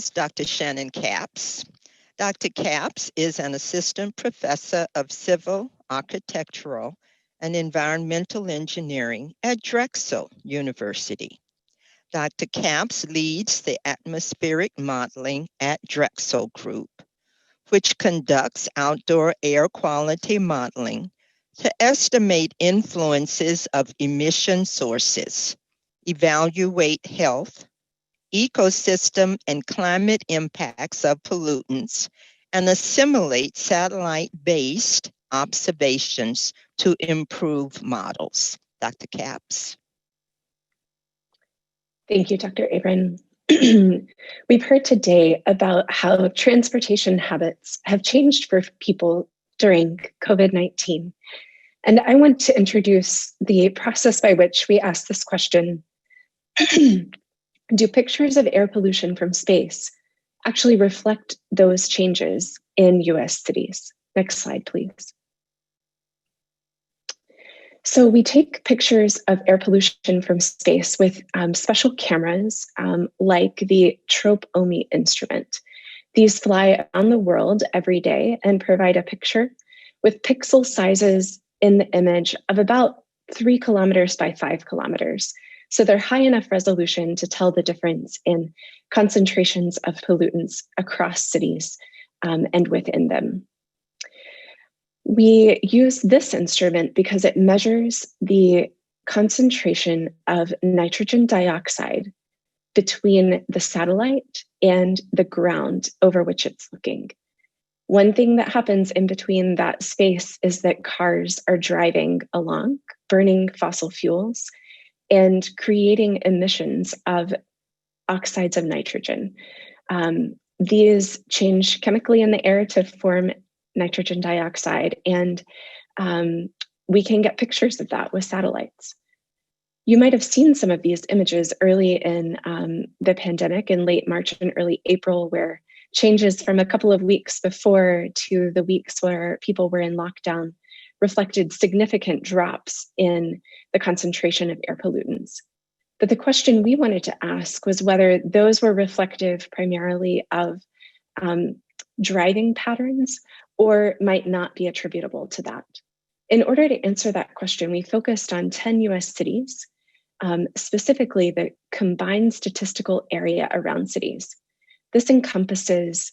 is Dr. Shannon Capps. Dr. Capps is an assistant professor of civil, architectural, and environmental engineering at Drexel University. Dr. Capps leads the atmospheric modeling at Drexel Group, which conducts outdoor air quality modeling to estimate influences of emission sources, evaluate health, ecosystem and climate impacts of pollutants, and assimilate satellite-based observations to improve models. Dr. Capps. Thank you, Dr. Abram. We've heard today about how transportation habits have changed for people during COVID-19. And I want to introduce the process by which we ask this question. Do pictures of air pollution from space actually reflect those changes in US cities? Next slide, please. So we take pictures of air pollution from space with special cameras like the Trope-OMI instrument. These fly around the world every day and provide a picture with pixel sizes in the image of about 3 kilometers by 5 kilometers. So they're high enough resolution to tell the difference in concentrations of pollutants across cities and within them. We use this instrument because it measures the concentration of nitrogen dioxide between the satellite and the ground over which it's looking. One thing that happens in between that space is that cars are driving along, burning fossil fuels, and creating emissions of oxides of nitrogen. These change chemically in the air to form nitrogen dioxide, and we can get pictures of that with satellites. You might have seen some of these images early in the pandemic in late March and early April, where changes from a couple of weeks before to the weeks where people were in lockdown reflected significant drops in the concentration of air pollutants. But the question we wanted to ask was whether those were reflective primarily of driving patterns or might not be attributable to that. In order to answer that question, we focused on 10 US cities, specifically the combined statistical area around cities. This encompasses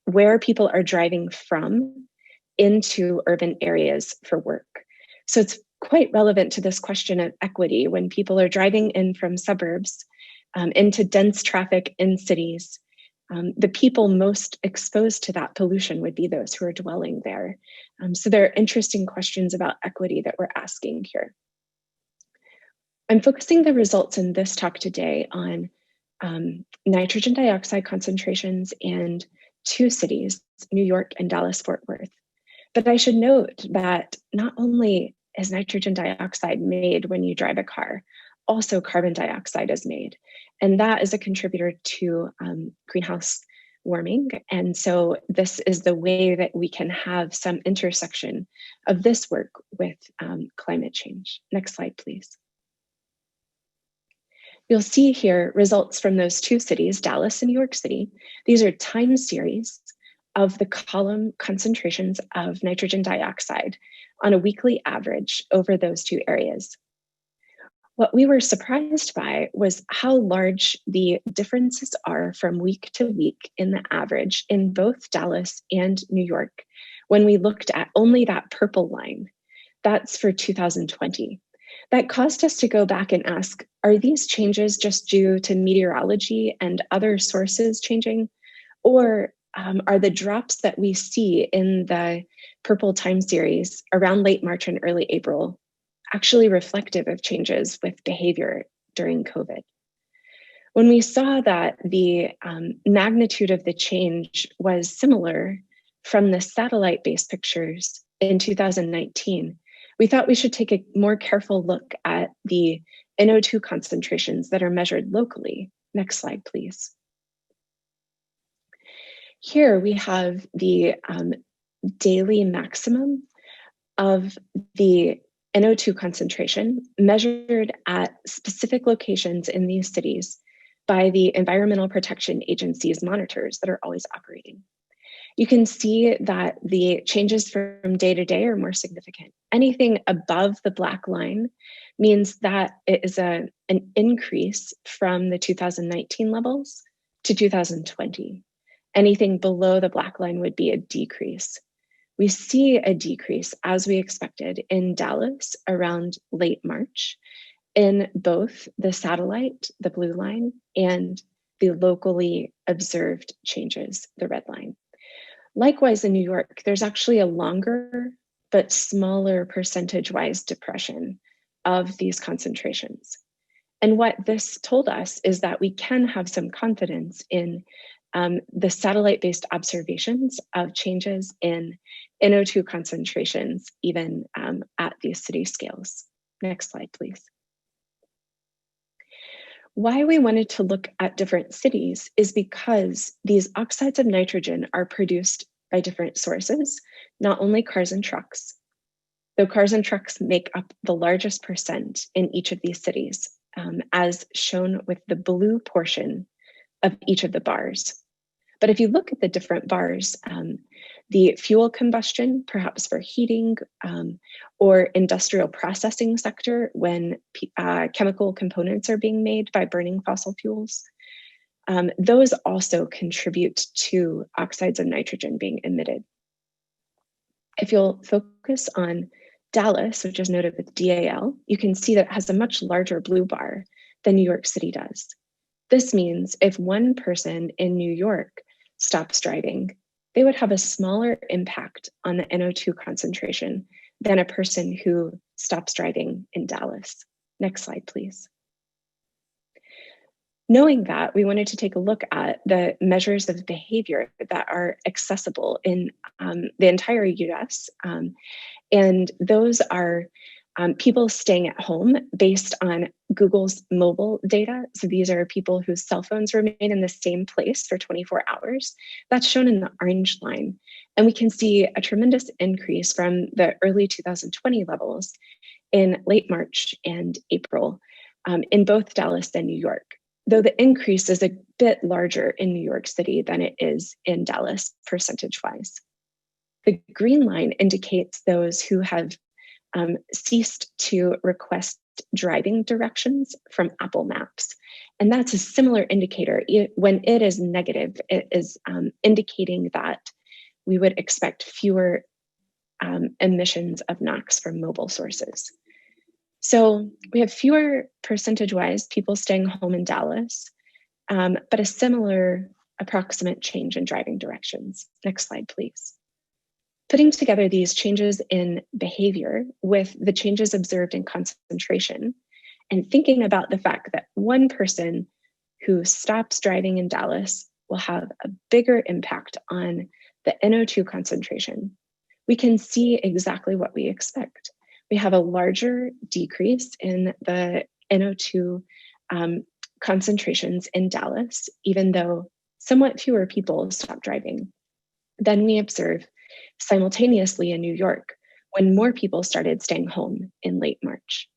where people are driving from into urban areas for work. So it's quite relevant to this question of equity when people are driving in from suburbs into dense traffic in cities. The people most exposed to that pollution would be those who are dwelling there. So there are interesting questions about equity that we're asking here. I'm focusing the results in this talk today on nitrogen dioxide concentrations in 2 cities, New York and Dallas-Fort Worth. But I should note that not only is nitrogen dioxide made when you drive a car, also carbon dioxide is made. And that is a contributor to greenhouse warming. And so this is the way that we can have some intersection of this work with climate change. Next slide, please. You'll see here results from those 2 cities, Dallas and New York City. These are time series of the column concentrations of nitrogen dioxide on a weekly average over those 2 areas. What we were surprised by was how large the differences are from week to week in the average in both Dallas and New York when we looked at only that purple line. That's for 2020. That caused us to go back and ask, are these changes just due to meteorology and other sources changing? Or are the drops that we see in the purple time series around late March and early April actually reflective of changes with behavior during COVID? When we saw that the magnitude of the change was similar from the satellite-based pictures in 2019, we thought we should take a more careful look at the NO2 concentrations that are measured locally. Next slide, please. Here we have the daily maximum of the NO2 concentration measured at specific locations in these cities by the Environmental Protection Agency's monitors that are always operating. You can see that the changes from day to day are more significant. Anything above the black line means that it is an increase from the 2019 levels to 2020. Anything below the black line would be a decrease. We see a decrease, as we expected, in Dallas around late March in both the satellite, the blue line, and the locally observed changes, the red line. Likewise, in New York, there's actually a longer but smaller percentage-wise depression of these concentrations. And what this told us is that we can have some confidence in the satellite-based observations of changes in NO2 concentrations, even at these city scales. Next slide, please. Why we wanted to look at different cities is because these oxides of nitrogen are produced by different sources, not only cars and trucks, though cars and trucks make up the largest percent in each of these cities, as shown with the blue portion of each of the bars. But if you look at the different bars, the fuel combustion, perhaps for heating, or industrial processing sector when chemical components are being made by burning fossil fuels, those also contribute to oxides of nitrogen being emitted. If you'll focus on Dallas, which is noted with DAL, you can see that it has a much larger blue bar than New York City does. This means if one person in New York stops driving, they would have a smaller impact on the NO2 concentration than a person who stops driving in Dallas. Next slide, please. Knowing that, we wanted to take a look at the measures of behavior that are accessible in the entire US. And those are people staying at home based on Google's mobile data. So these are people whose cell phones remain in the same place for 24 hours. That's shown in the orange line. And we can see a tremendous increase from the early 2020 levels in late March and April in both Dallas and New York, though the increase is a bit larger in New York City than it is in Dallas percentage-wise. The green line indicates those who have ceased to request driving directions from Apple Maps. And that's a similar indicator. When it is negative, it is indicating that we would expect fewer emissions of NOx from mobile sources. So we have fewer percentage-wise people staying home in Dallas, but a similar approximate change in driving directions. Next slide, please. Putting together these changes in behavior with the changes observed in concentration and thinking about the fact that one person who stops driving in Dallas will have a bigger impact on the NO2 concentration, we can see exactly what we expect. We have a larger decrease in the NO2 concentrations in Dallas, even though somewhat fewer people stop driving. Then we observe simultaneously in New York when more people started staying home in late March.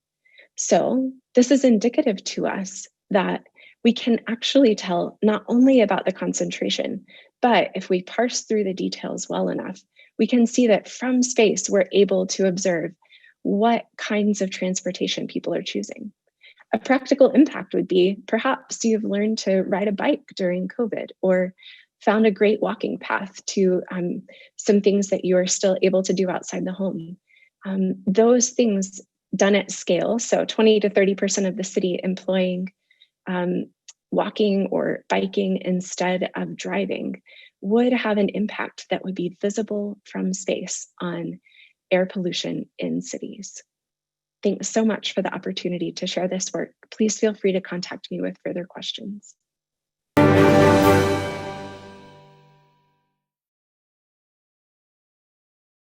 So this is indicative to us that we can actually tell not only about the concentration, but if we parse through the details well enough, we can see that from space, we're able to observe what kinds of transportation people are choosing. A practical impact would be perhaps you've learned to ride a bike during COVID or found a great walking path to some things that you are still able to do outside the home. Those things done at scale, so 20 to 30% of the city employing walking or biking instead of driving, would have an impact that would be visible from space on air pollution in cities. Thanks so much for the opportunity to share this work. Please feel free to contact me with further questions.